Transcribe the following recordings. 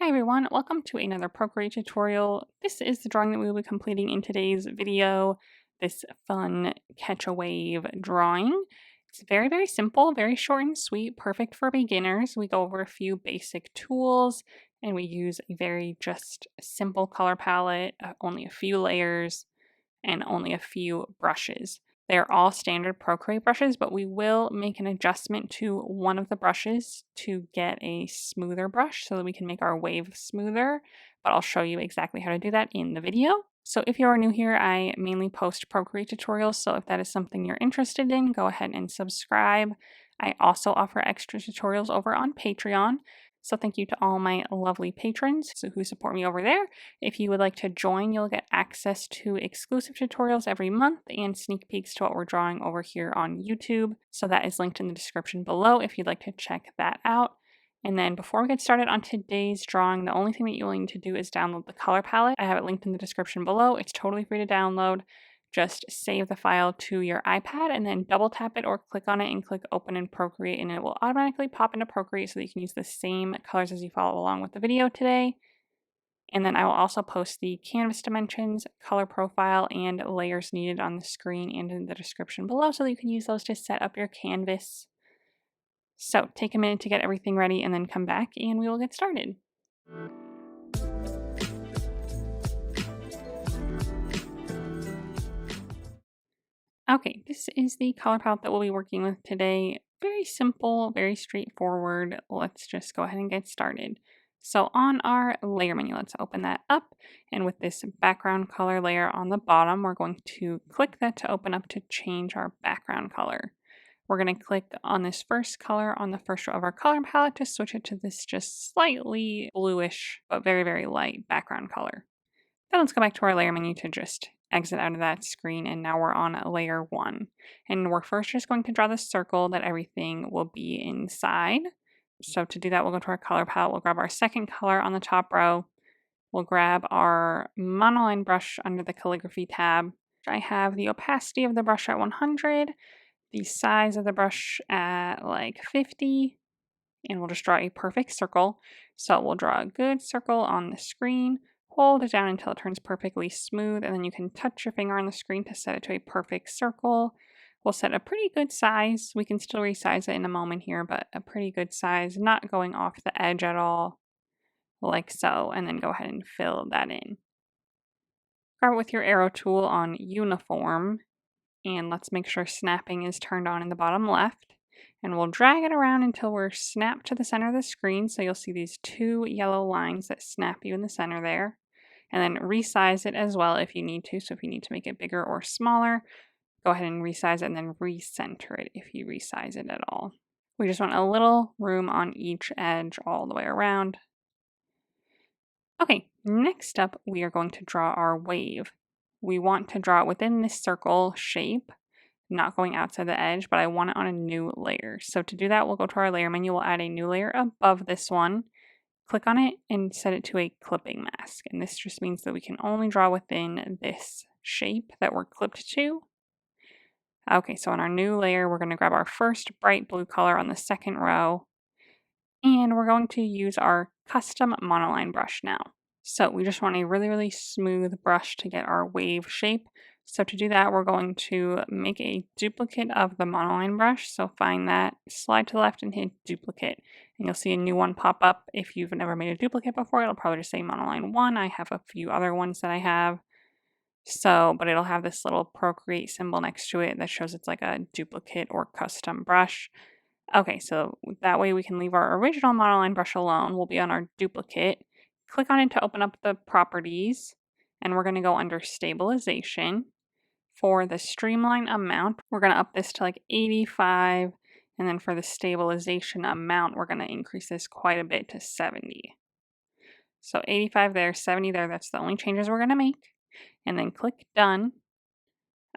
Hi everyone, welcome to another Procreate tutorial. This is the drawing that we will be completing in today's video, this fun catch a wave drawing. It's very simple, very short and sweet, perfect for beginners. We go over a few basic tools and we use a very just simple color palette, only a few layers and only a few brushes. They're all standard Procreate brushes, but we will make an adjustment to one of the brushes to get a smoother brush so that we can make our wave smoother, but I'll show you exactly how to do that in the video. So if you are new here, I mainly post Procreate tutorials, so if that is something you're interested in, go ahead and subscribe. I also offer extra tutorials over on Patreon, so thank you to all my lovely patrons who support me over there. If you would like to join, you'll get access to exclusive tutorials every month and sneak peeks to what we're drawing over here on YouTube. So that is linked in the description below if you'd like to check that out. And then before we get started on today's drawing, the only thing that you will need to do is download the color palette. I have it linked in the description below. It's totally free to download. Just save the file to your iPad and then double tap it or click on it and click open in Procreate, and it will automatically pop into Procreate so that you can use the same colors as you follow along with the video today. And then I will also post the canvas dimensions, color profile, and layers needed on the screen and in the description below so that you can use those to set up your canvas. So take a minute to get everything ready and then come back and we will get started. Okay, this is the color palette that we'll be working with today. Very simple, very straightforward. Let's just go ahead and get started. So on our layer menu, let's open that up. And with this background color layer on the bottom, we're going to click that to open up to change our background color. We're going to click on this first color on the first row of our color palette to switch it to this just slightly bluish, but very light background color. Then let's go back to our layer menu to just exit out of that screen, and now we're on layer 1. And we're first just going to draw the circle that everything will be inside. So to do that, we'll go to our color palette, we'll grab our second color on the top row, we'll grab our monoline brush under the calligraphy tab. I have the opacity of the brush at 100, the size of the brush at like 50, and we'll just draw a perfect circle. So we'll draw a good circle on the screen, hold it down until it turns perfectly smooth, and then you can touch your finger on the screen to set it to a perfect circle. We'll set a pretty good size. We can still resize it in a moment here, but a pretty good size, not going off the edge at all, like so, and then go ahead and fill that in. Start with your arrow tool on uniform, and let's make sure snapping is turned on in the bottom left. And we'll drag it around until we're snapped to the center of the screen. So you'll see these two yellow lines that snap you in the center there. And then resize it as well if you need to. So if you need to make it bigger or smaller, go ahead and resize it and then recenter it if you resize it at all. We just want a little room on each edge all the way around. Okay, next up we are going to draw our wave. We want to draw it within this circle shape, not going outside the edge, but I want it on a new layer. So to do that, we'll go to our layer menu, we'll add a new layer above this one, click on it and set it to a clipping mask. And this just means that we can only draw within this shape that we're clipped to. Okay, so on our new layer, we're going to grab our first bright blue color on the second row, and we're going to use our custom monoline brush now. So we just want a really smooth brush to get our wave shape. So to do that, we're going to make a duplicate of the monoline brush. So find that, slide to the left and hit duplicate. And you'll see a new one pop up. If you've never made a duplicate before, it'll probably just say monoline 1. I have a few other ones that I have. So, but it'll have this little Procreate symbol next to it that shows it's like a duplicate or custom brush. Okay, so that way we can leave our original monoline brush alone. We'll be on our duplicate. Click on it to open up the properties, and we're going to go under stabilization. For the streamline amount, we're going to up this to like 85, and then for the stabilization amount, we're going to increase this quite a bit to 70. So 85 there, 70 there, that's the only changes we're going to make. And then click done.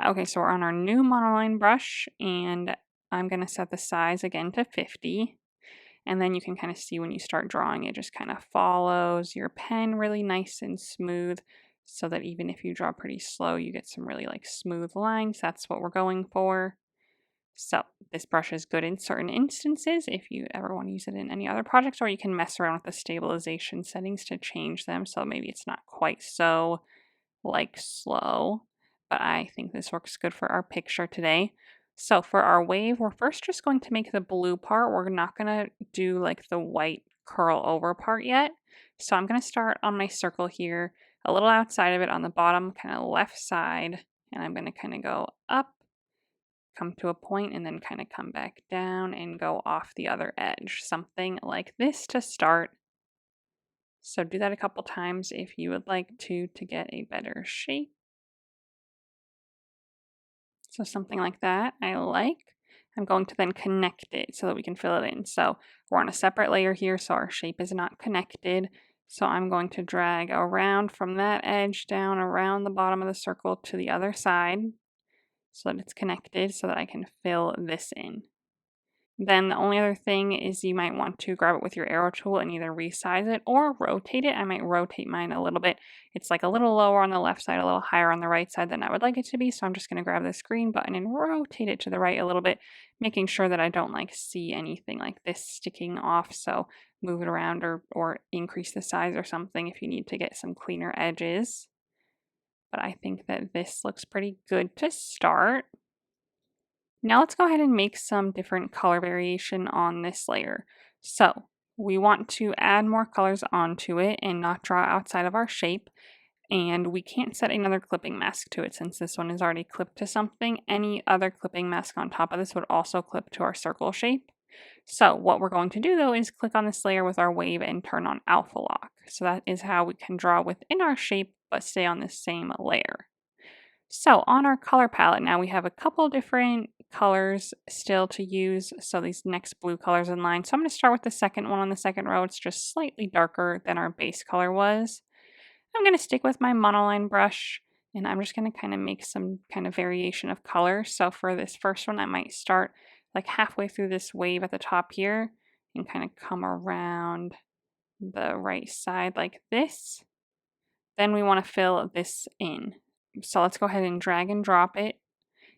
Okay, so we're on our new monoline brush, and I'm going to set the size again to 50. And then you can kind of see when you start drawing, it just kind of follows your pen really nice and smooth so that even if you draw pretty slow, you get some really like smooth lines. That's what we're going for. So this brush is good in certain instances if you ever want to use it in any other projects, or you can mess around with the stabilization settings to change them. So maybe it's not quite so like slow, but I think this works good for our picture today. So for our wave, we're first just going to make the blue part. We're not going to do like the white curl over part yet. So I'm going to start on my circle here, a little outside of it on the bottom, kind of left side. And I'm going to kind of go up, come to a point, and then kind of come back down and go off the other edge. Something like this to start. So do that a couple times if you would like to get a better shape. So something like that I like. I'm going to then connect it so that we can fill it in. So we're on a separate layer here, so our shape is not connected. So I'm going to drag around from that edge down around the bottom of the circle to the other side so that it's connected so that I can fill this in. Then the only other thing is you might want to grab it with your arrow tool and either resize it or rotate it. I might rotate mine a little bit. It's like a little lower on the left side, a little higher on the right side than I would like it to be. So I'm just going to grab this green button and rotate it to the right a little bit, making sure that I don't like see anything like this sticking off. So move it around or increase the size or something if you need to get some cleaner edges. But I think that this looks pretty good to start. Now let's go ahead and make some different color variation on this layer. So we want to add more colors onto it and not draw outside of our shape. And we can't set another clipping mask to it since this one is already clipped to something. Any other clipping mask on top of this would also clip to our circle shape. So what we're going to do though is click on this layer with our wave and turn on alpha lock. So that is how we can draw within our shape but stay on the same layer. So on our color palette now we have a couple different colors still to use. So these next blue colors in line. So I'm going to start with the second one on the second row. It's just slightly darker than our base color was. I'm going to stick with my monoline brush and I'm just going to kind of make some kind of variation of color. So for this first one, I might start like halfway through this wave at the top here and kind of come around the right side like this. Then we want to fill this in. So let's go ahead and drag and drop it.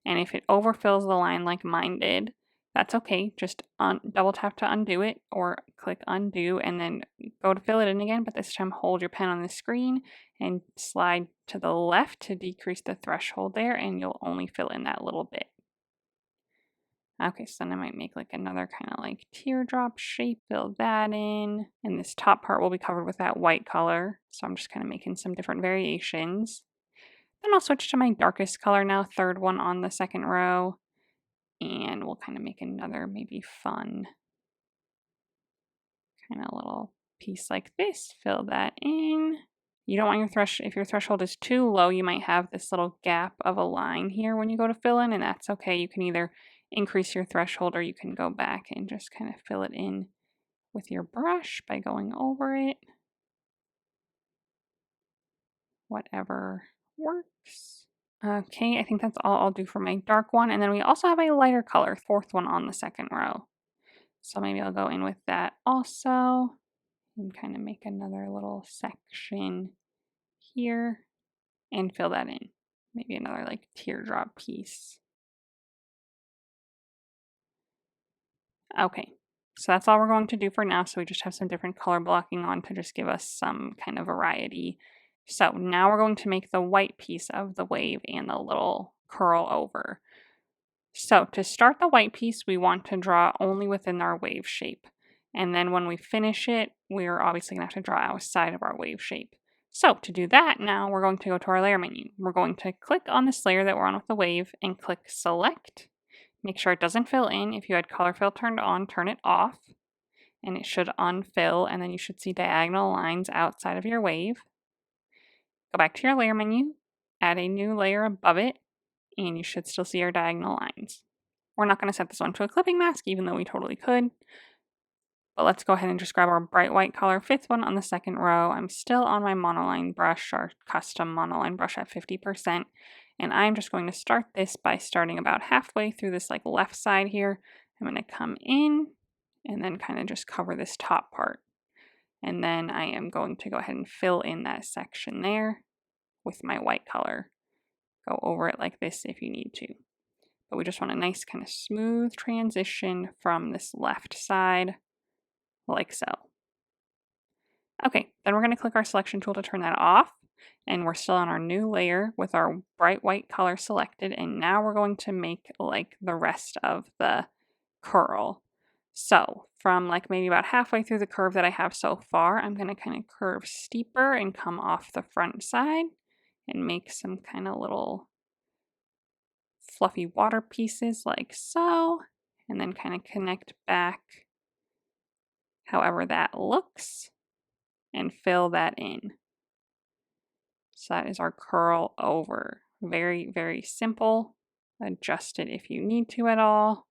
And if it overfills the line like mine did, that's okay. Just double tap to undo it or click undo and then go to fill it in again. But this time hold your pen on the screen and slide to the left to decrease the threshold there and you'll only fill in that little bit. Okay, so then I might make like another kind of like teardrop shape, fill that in. And this top part will be covered with that white color. So I'm just kind of making some different variations. Then I'll switch to my darkest color now, third one on the second row. And we'll kind of make another maybe fun kind of little piece like this. Fill that in. You don't want your if your threshold is too low, you might have this little gap of a line here when you go to fill in, and that's okay. You can either increase your threshold or you can go back and just kind of fill it in with your brush by going over it. Whatever works. Okay, I think that's all I'll do for my dark one. And then we also have a lighter color, fourth one on the second row. So maybe I'll go in with that also and kind of make another little section here and fill that in. Maybe another like teardrop piece. Okay, so that's all we're going to do for now. So we just have some different color blocking on to just give us some kind of variety. So now we're going to make the white piece of the wave and the little curl over. So to start the white piece, we want to draw only within our wave shape. And then when we finish it, we're obviously going to have to draw outside of our wave shape. So to do that, now we're going to go to our layer menu. We're going to click on this layer that we're on with the wave and click select. Make sure it doesn't fill in. If you had color fill turned on, turn it off. And it should unfill, and then you should see diagonal lines outside of your wave. Go back to your layer menu, add a new layer above it, and you should still see our diagonal lines. We're not going to set this one to a clipping mask, even though we totally could. But let's go ahead and just grab our bright white color, fifth one on the second row. I'm still on my monoline brush, our custom monoline brush at 50%. And I'm just going to start this by starting about halfway through this like left side here. I'm going to come in and then kind of just cover this top part. And then I am going to go ahead and fill in that section there with my white color. Go over it like this if you need to. but we just want a nice kind of smooth transition from this left side, like so. Okay, then we're going to click our selection tool to turn that off, and we're still on our new layer with our bright white color selected, and now we're going to make like the rest of the curl. So from like maybe about halfway through the curve that I have so far, I'm going to kind of curve steeper and come off the front side and make some kind of little fluffy water pieces like so, and then kind of connect back however that looks and fill that in. So that is our curl over. Very, very simple. Adjust it if you need to at all.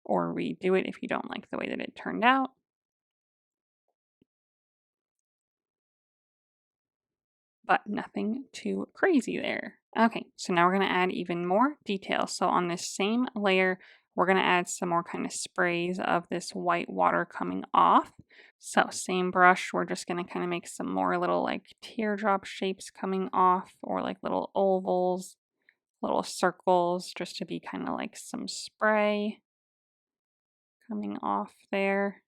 Or redo it if you don't like the way that it turned out. But nothing too crazy there. Okay, so now we're going to add even more detail. So on this same layer, we're going to add some more kind of sprays of this white water coming off. So same brush, we're just going to kind of make some more little like teardrop shapes coming off, or like little ovals, little circles, just to be kind of like some spray coming off there.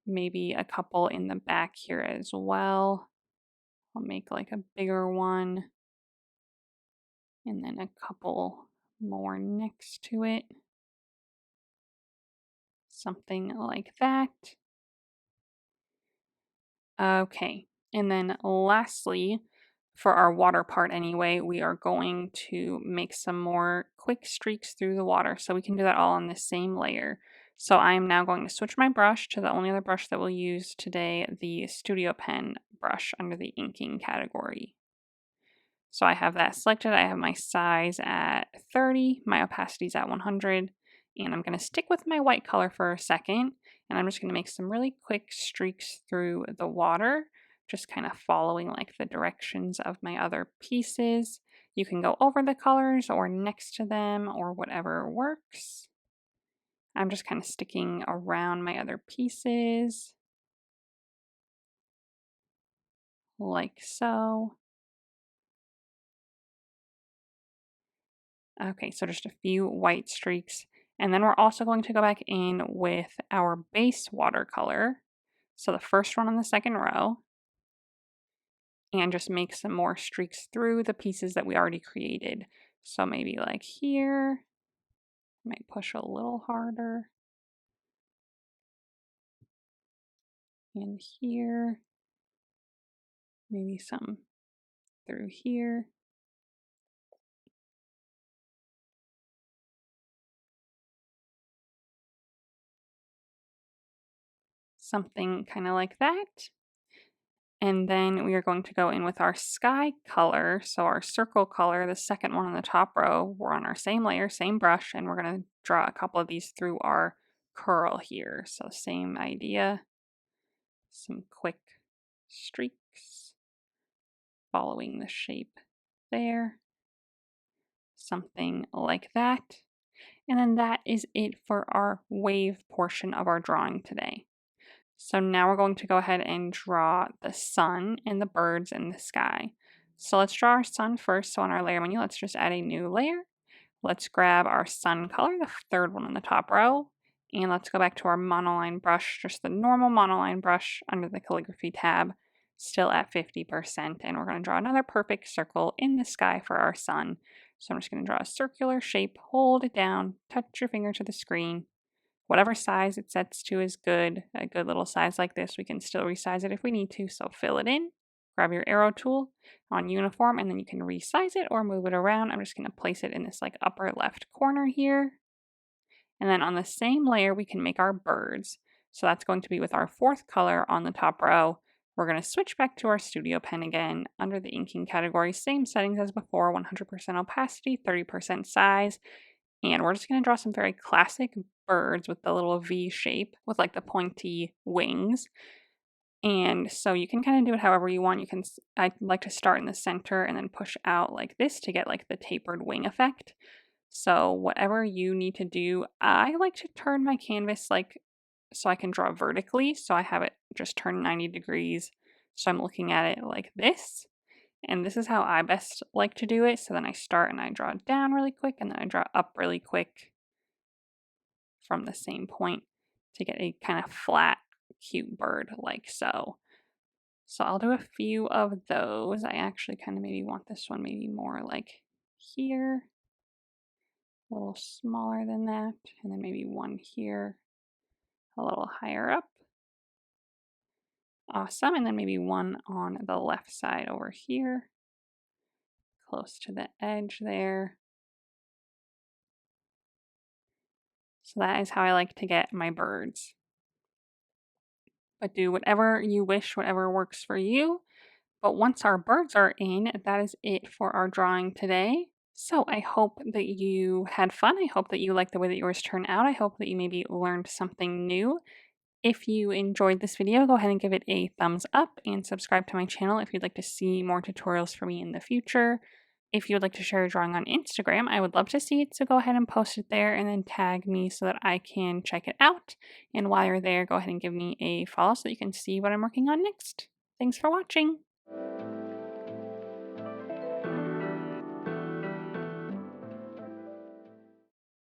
Maybe a couple in the back here as well. I'll make like a bigger one, and then a couple more next to it. Something like that. Okay, and then lastly, for our water part anyway, we are going to make some more quick streaks through the water. So we can do that all on the same layer. So I am now going to switch my brush to the only other brush that we'll use today, the Studio Pen brush under the inking category. So I have that selected. I have my size at 30, my opacity is at 100, and I'm going to stick with my white color for a second, and I'm just going to make some really quick streaks through the water, just kind of following like the directions of my other pieces. You can go over the colors or next to them or whatever works. I'm just kind of sticking around my other pieces, like so. Okay, so just a few white streaks. And then we're also going to go back in with our base watercolor. So the first one on the second row. And just make some more streaks through the pieces that we already created. So maybe like here. Might push a little harder. And here. Maybe some through here. Something kind of like that. And then we are going to go in with our sky color. So our circle color, the second one on the top row, we're on our same layer, same brush, and we're going to draw a couple of these through our curl here. So same idea, some quick streaks following the shape there, something like that. And then that is it for our wave portion of our drawing today. So now we're going to go ahead and draw the sun and the birds in the sky. So let's draw our sun first. So on our layer menu, let's just add a new layer. Let's grab our sun color, the third one on the top row, and let's go back to our monoline brush, just the normal monoline brush under the calligraphy tab, still at 50%. And we're going to draw another perfect circle in the sky for our sun. So I'm just going to draw a circular shape, hold it down, touch your finger to the screen. Whatever size it sets to is good. A good little size like this, we can still resize it if we need to, so fill it in. Grab your arrow tool on uniform, and then you can resize it or move it around. I'm just going to place it in this like upper left corner here. And then on the same layer, we can make our birds. So that's going to be with our fourth color on the top row. We're going to switch back to our Studio Pen again under the inking category. Same settings as before, 100% opacity, 30% size. And we're just going to draw some very classic birds with the little V shape with like the pointy wings. And so you can kind of do it however you want. I like to start in the center and then push out like this to get like the tapered wing effect. So whatever you need to do, I like to turn my canvas like so I can draw vertically. So I have it just turn 90 degrees. So I'm looking at it like this. And this is how I best like to do it. So then I start and I draw down really quick, and then I draw up really quick from the same point to get a kind of flat, cute bird like so. So I'll do a few of those. I actually kind of maybe want this one maybe more like here, a little smaller than that, and then maybe one here, a little higher up. Awesome, and then maybe one on the left side over here, close to the edge there. So that is how I like to get my birds. But do whatever you wish, whatever works for you. But once our birds are in, that is it for our drawing today. So I hope that you had fun. I hope that you liked the way that yours turned out. I hope that you maybe learned something new. If you enjoyed this video, go ahead and give it a thumbs up and subscribe to my channel if you'd like to see more tutorials from me in the future. If you would like to share your drawing on Instagram, I would love to see it, so go ahead and post it there and then tag me so that I can check it out. And while you're there, go ahead and give me a follow so that you can see what I'm working on next. Thanks for watching!